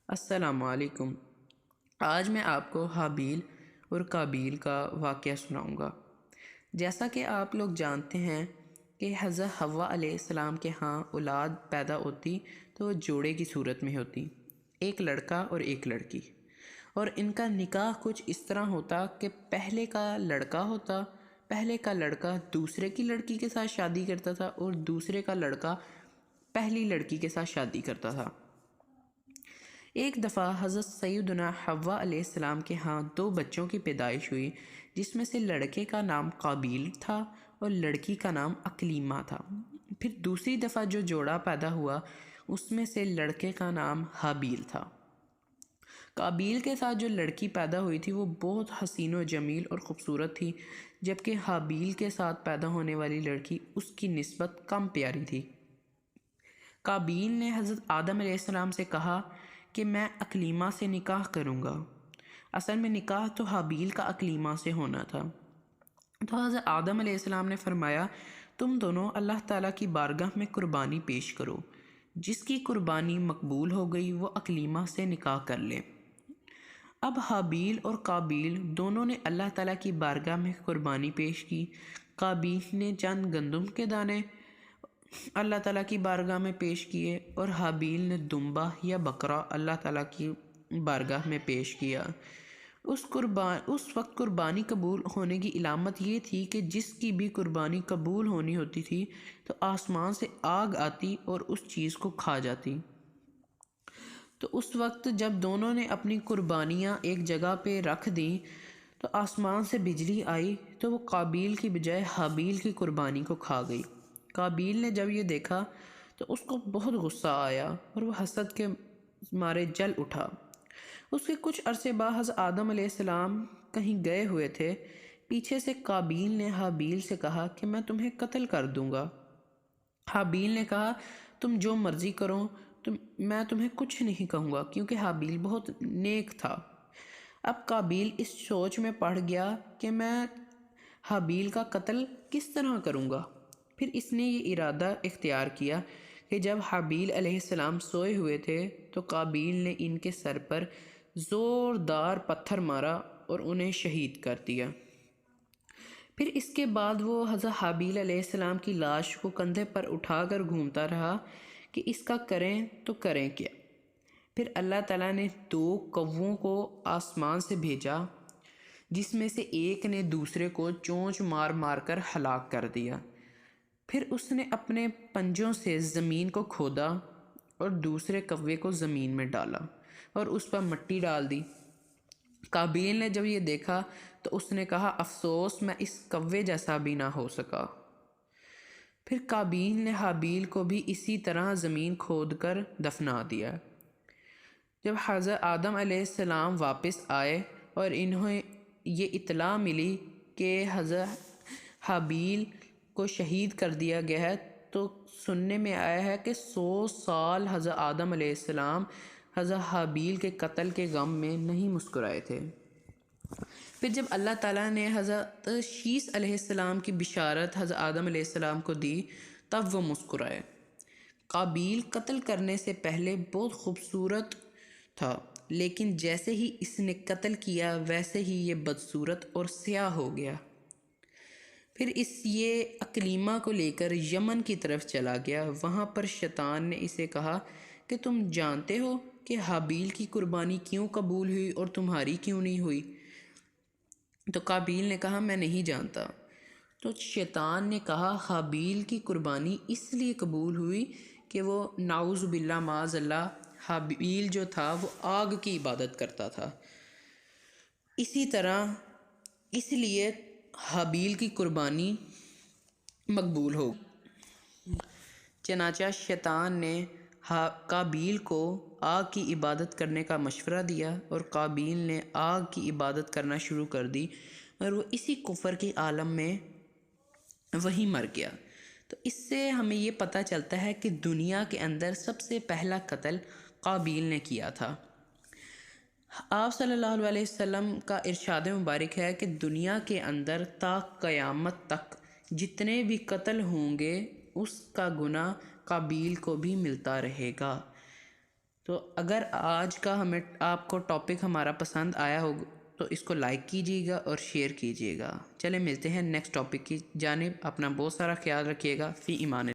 السلام علیکم۔ آج میں آپ کو حابیل اور قابیل کا واقعہ سناؤں گا۔ جیسا کہ آپ لوگ جانتے ہیں کہ حضرت حوا علیہ السلام کے ہاں اولاد پیدا ہوتی تو وہ جوڑے کی صورت میں ہوتی، ایک لڑکا اور ایک لڑکی، اور ان کا نکاح کچھ اس طرح ہوتا کہ پہلے کا لڑکا دوسرے کی لڑکی کے ساتھ شادی کرتا تھا اور دوسرے کا لڑکا پہلی لڑکی کے ساتھ شادی کرتا تھا۔ ایک دفعہ حضرت سیدنا حوا علیہ السلام کے ہاں 2 بچوں کی پیدائش ہوئی، جس میں سے لڑکے کا نام قابیل تھا اور لڑکی کا نام اکلیمہ تھا۔ پھر دوسری دفعہ جو جوڑا پیدا ہوا اس میں سے لڑکے کا نام حابیل تھا۔ قابیل کے ساتھ جو لڑکی پیدا ہوئی تھی وہ بہت حسین و جمیل اور خوبصورت تھی، جبکہ حابیل کے ساتھ پیدا ہونے والی لڑکی اس کی نسبت کم پیاری تھی۔ قابیل نے حضرت آدم علیہ السلام سے کہا کہ میں اکلیمہ سے نکاح کروں گا۔ اصل میں نکاح تو حابیل کا اکلیمہ سے ہونا تھا۔ تو حضرت آدم علیہ السلام نے فرمایا، تم دونوں اللہ تعالیٰ کی بارگاہ میں قربانی پیش کرو، جس کی قربانی مقبول ہو گئی وہ اکلیمہ سے نکاح کر لے۔ اب حابیل اور قابیل دونوں نے اللہ تعالیٰ کی بارگاہ میں قربانی پیش کی۔ قابیل نے چند گندم کے دانے اللہ تعالیٰ کی بارگاہ میں پیش کیے اور حابیل نے دمبا یا بکرا اللہ تعالیٰ کی بارگاہ میں پیش کیا۔ اس وقت قربانی قبول ہونے کی علامت یہ تھی کہ جس کی بھی قربانی قبول ہونی ہوتی تھی تو آسمان سے آگ آتی اور اس چیز کو کھا جاتی۔ تو اس وقت جب دونوں نے اپنی قربانیاں ایک جگہ پہ رکھ دیں تو آسمان سے بجلی آئی تو وہ قابیل کی بجائے حابیل کی قربانی کو کھا گئی۔ قابیل نے جب یہ دیکھا تو اس کو بہت غصہ آیا اور وہ حسد کے مارے جل اٹھا۔ اس کے کچھ عرصے بعد حضرت آدم علیہ السلام کہیں گئے ہوئے تھے۔ پیچھے سے قابیل نے حابیل سے کہا کہ میں تمہیں قتل کر دوں گا۔ حابیل نے کہا تم جو مرضی کرو، میں تمہیں کچھ نہیں کہوں گا، کیونکہ حابیل بہت نیک تھا۔ اب قابیل اس سوچ میں پڑ گیا کہ میں حابیل کا قتل کس طرح کروں گا۔ پھر اس نے یہ ارادہ اختیار کیا کہ جب حابیل علیہ السلام سوئے ہوئے تھے تو قابیل نے ان کے سر پر زوردار پتھر مارا اور انہیں شہید کر دیا۔ پھر اس کے بعد وہ حضرت حابیل علیہ السلام کی لاش کو کندھے پر اٹھا کر گھومتا رہا کہ اس کا کریں تو کریں کیا۔ پھر اللہ تعالیٰ نے 2 کووں کو آسمان سے بھیجا، جس میں سے ایک نے دوسرے کو چونچ مار مار کر ہلاک کر دیا۔ پھر اس نے اپنے پنجوں سے زمین کو کھودا اور دوسرے کوے کو زمین میں ڈالا اور اس پر مٹی ڈال دی۔ قابیل نے جب یہ دیکھا تو اس نے کہا افسوس میں اس کوے جیسا بھی نہ ہو سکا۔ پھر قابیل نے حابیل کو بھی اسی طرح زمین کھود کر دفنا دیا۔ جب حضرت آدم علیہ السلام واپس آئے اور انہیں یہ اطلاع ملی کہ حضرت حابیل کو شہید کر دیا گیا ہے تو سننے میں آیا ہے کہ 100 سال حضرت آدم علیہ السلام حضرت حابیل کے قتل کے غم میں نہیں مسکرائے تھے۔ پھر جب اللہ تعالیٰ نے حضرت شیث علیہ السلام کی بشارت حضرت آدم علیہ السلام کو دی تب وہ مسکرائے۔ قابیل قتل کرنے سے پہلے بہت خوبصورت تھا، لیکن جیسے ہی اس نے قتل کیا ویسے ہی یہ بدصورت اور سیاہ ہو گیا۔ پھر یہ اکلیمہ کو لے کر یمن کی طرف چلا گیا۔ وہاں پر شیطان نے اسے کہا کہ تم جانتے ہو کہ حابیل کی قربانی کیوں قبول ہوئی اور تمہاری کیوں نہیں ہوئی؟ تو قابیل نے کہا میں نہیں جانتا۔ تو شیطان نے کہا حابیل کی قربانی اس لیے قبول ہوئی کہ وہ نعوذ باللہ معاذ اللہ، حابیل جو تھا وہ آگ کی عبادت کرتا تھا، اس لیے حابیل کی قربانی مقبول ہو۔ چنانچہ شیطان نے قابیل کو آگ کی عبادت کرنے کا مشورہ دیا اور قابیل نے آگ کی عبادت کرنا شروع کر دی اور وہ اسی کفر کے عالم میں وہیں مر گیا۔ تو اس سے ہمیں یہ پتہ چلتا ہے کہ دنیا کے اندر سب سے پہلا قتل قابیل نے کیا تھا۔ آپ صلی اللہ علیہ وسلم کا ارشاد مبارک ہے کہ دنیا کے اندر تا قیامت تک جتنے بھی قتل ہوں گے اس کا گناہ قابیل کو بھی ملتا رہے گا۔ تو اگر آج کا ہمیں آپ کو ٹاپک ہمارا پسند آیا ہوگا تو اس کو لائک کیجیے گا اور شیئر کیجیے گا۔ چلیں ملتے ہیں نیکسٹ ٹاپک کی جانب، اپنا بہت سارا خیال رکھیے گا، فی امان اللہ۔